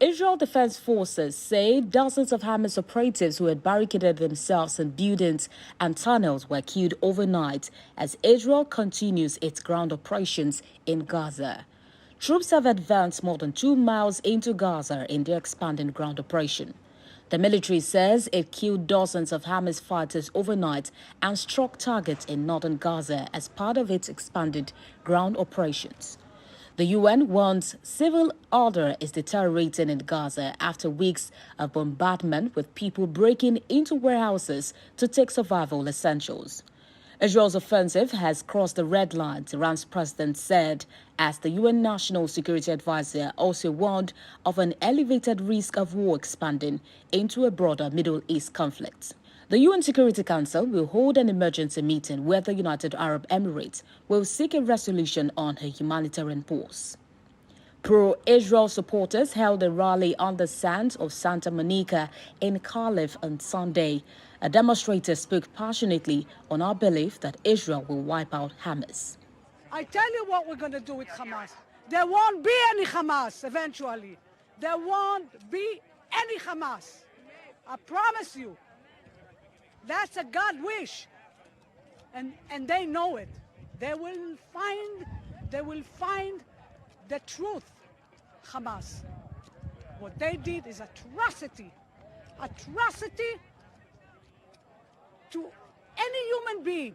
Israel Defense Forces say dozens of Hamas operatives who had barricaded themselves in buildings and tunnels were killed overnight as Israel continues its ground operations in Gaza. Troops have advanced more than 2 miles into Gaza in their expanding ground operation. The military says it killed dozens of Hamas fighters overnight and struck targets in northern Gaza as part of its expanded ground operations. The UN warns civil order is deteriorating in Gaza after weeks of bombardment with people breaking into warehouses to take survival essentials. Israel's offensive has crossed the red lines, Iran's president said, as the UN National Security Advisor also warned of an elevated risk of war expanding into a broader Middle East conflict. The UN Security Council will hold an emergency meeting where the United Arab Emirates will seek a resolution on a humanitarian pause. Pro-Israel supporters held a rally on the sands of Santa Monica in Kharkiv on Sunday. A demonstrator spoke passionately on our belief that Israel will wipe out Hamas. I tell you what we're going to do with Hamas. There won't be any Hamas eventually. There won't be any Hamas. I promise you. That's a God wish. And they know it. They will find the truth, Hamas. What they did is atrocity to any human being.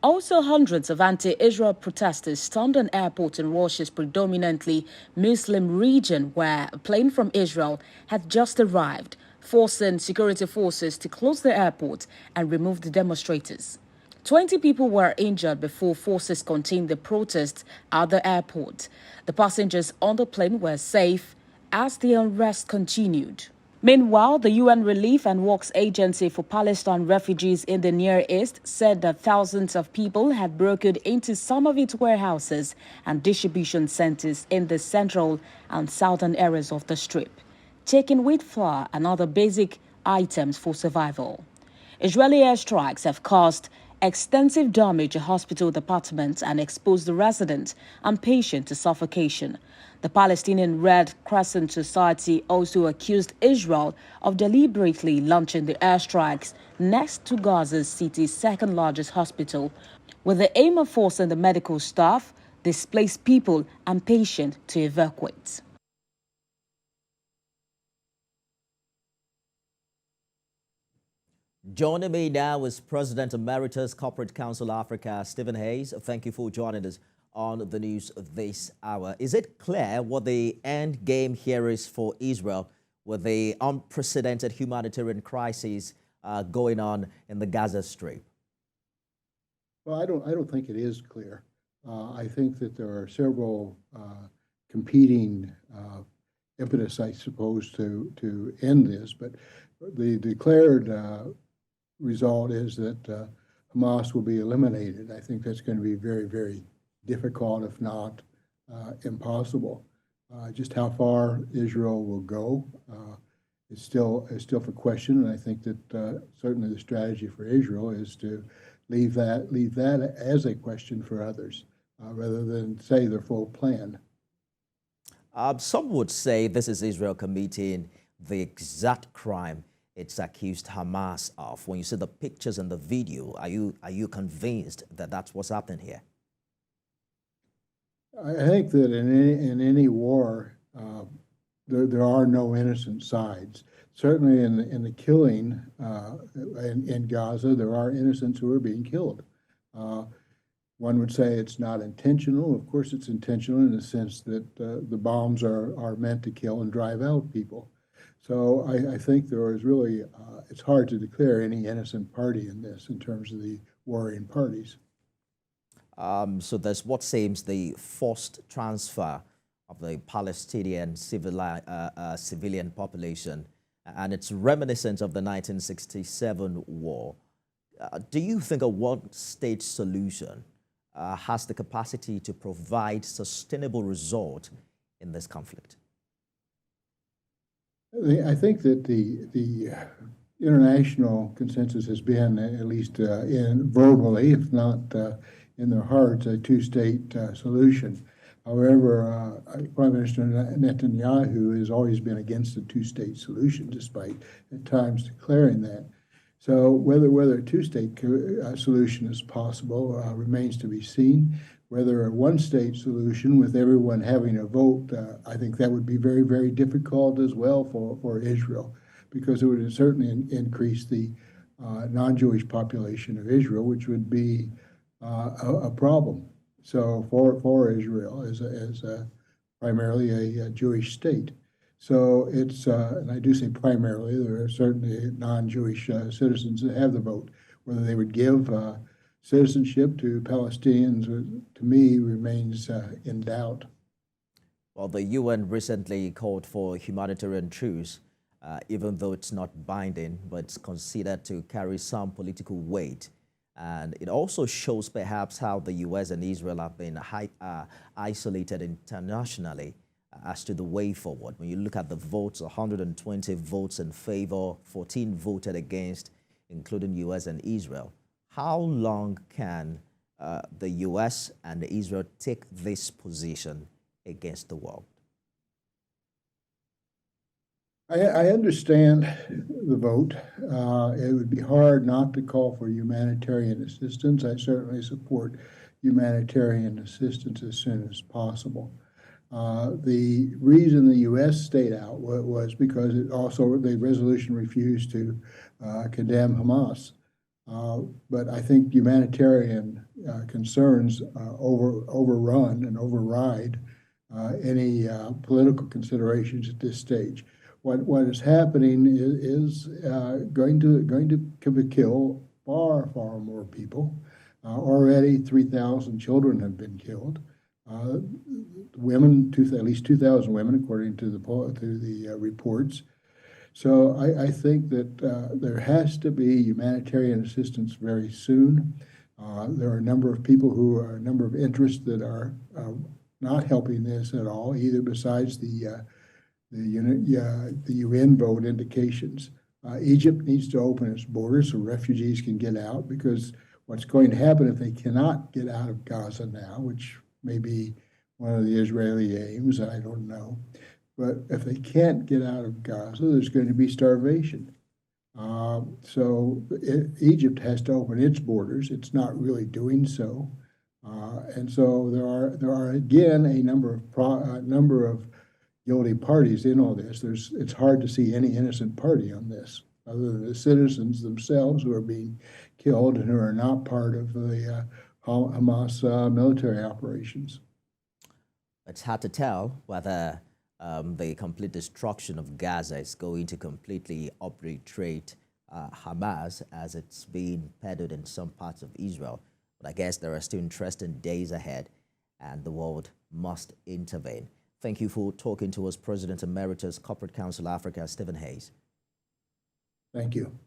Also, hundreds of anti-Israel protesters stormed an airport in Russia's predominantly Muslim region where a plane from Israel had just arrived, forcing security forces to close the airport and remove the demonstrators. 20 people were injured before forces contained the protests at the airport. The passengers on the plane were safe as the unrest continued. Meanwhile, the UN Relief and Works Agency for Palestine refugees in the Near East said that thousands of people had broken into some of its warehouses and distribution centers in the central and southern areas of the Strip, taking wheat flour and other basic items for survival. Israeli airstrikes have caused extensive damage to hospital departments and exposed the residents and patients to suffocation. The Palestinian Red Crescent Society also accused Israel of deliberately launching the airstrikes next to Gaza's city's second largest hospital, with the aim of forcing the medical staff, displaced people, and patients to evacuate. Joining me now is President Emeritus Corporate Council Africa, Stephen Hayes. Thank you for joining us on the news this hour. Is it clear what the end game here is for Israel with the unprecedented humanitarian crisis going on in the Gaza Strip? Well, I don't think it is clear. I think that there are several competing impetus, I suppose, to end this. But the declared result is that Hamas will be eliminated. I think that's going to be very, very difficult, if not impossible. Just how far Israel will go is still for question, and I think that certainly the strategy for Israel is to leave that as a question for others, rather than say their full plan. Some would say this is Israel committing the exact crime it's accused Hamas of. When you see the pictures and the video, are you convinced that that's what's happening here? I think that in any war, there are no innocent sides. Certainly in the killing in Gaza, there are innocents who are being killed. One would say it's not intentional. Of course, it's intentional in the sense that the bombs are meant to kill and drive out people. So I think there is really, it's hard to declare any innocent party in this in terms of the warring parties. So there's what seems the forced transfer of the Palestinian civilian population, and it's reminiscent of the 1967 war. Do you think a one-state solution has the capacity to provide sustainable result in this conflict? I think that the international consensus has been, at least verbally, if not in their hearts, a two-state solution. However, Prime Minister Netanyahu has always been against the two-state solution, despite at times declaring that. So whether a two-state solution is possible remains to be seen. Whether a one-state solution with everyone having a vote, I think that would be very, very difficult as well for Israel, because it would certainly increase the non-Jewish population of Israel, which would be a problem. So for Israel as primarily a Jewish state. So it's, and I do say primarily, there are certainly non-Jewish citizens that have the vote. Whether they would give citizenship to Palestinians, to me, remains in doubt. Well, the UN recently called for humanitarian truce, even though it's not binding, but it's considered to carry some political weight. And it also shows perhaps how the U.S. and Israel have been isolated internationally as to the way forward. When you look at the votes, 120 votes in favor, 14 voted against, including U.S. and Israel. How long can the U.S. and Israel take this position against the world? I understand the vote. It would be hard not to call for humanitarian assistance. I certainly support humanitarian assistance as soon as possible. The reason the U.S. stayed out was because the resolution refused to condemn Hamas. But I think humanitarian concerns overrun and override any political considerations at this stage. What is happening is going to kill far more people. Already 3,000 children have been killed. Women, at least 2,000 women, according to the reports. So I think that there has to be humanitarian assistance very soon. There are a number of people a number of interests that are not helping this at all, either besides the UN vote indications. Egypt needs to open its borders so refugees can get out, because what's going to happen if they cannot get out of Gaza now, which may be one of the Israeli aims, I don't know. But if they can't get out of Gaza, there's going to be starvation. So Egypt has to open its borders. It's not really doing so. And so there are again a number of guilty parties in all this. It's hard to see any innocent party on this, other than the citizens themselves who are being killed and who are not part of the Hamas military operations. It's hard to tell whether the complete destruction of Gaza is going to completely obliterate Hamas, as it's being peddled in some parts of Israel. But I guess there are still interesting days ahead, and the world must intervene. Thank you for talking to us, President Emeritus, Corporate Council Africa, Stephen Hayes. Thank you.